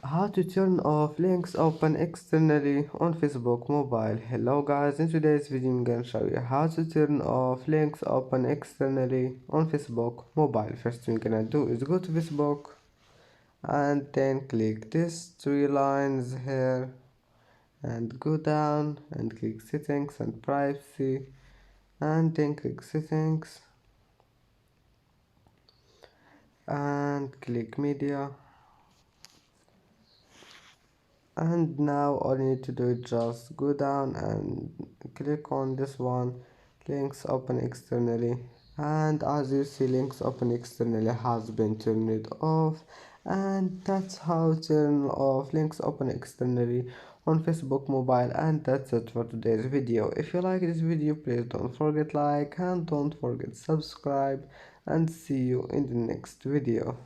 How to turn off links open externally on Facebook Mobile. Hello guys, in today's video I'm gonna show you how to turn off links open externally on Facebook Mobile. First thing you're gonna do is go to Facebook and then click these three lines here and go down and click settings and privacy and then click settings and click media. And now all you need to do is just go down and click on this one, links open externally, and as you see links open externally has been turned off. And that's how to turn off links open externally on Facebook Mobile. And that's it for today's video. If you like this video, please don't forget like and don't forget subscribe, and see you in the next video.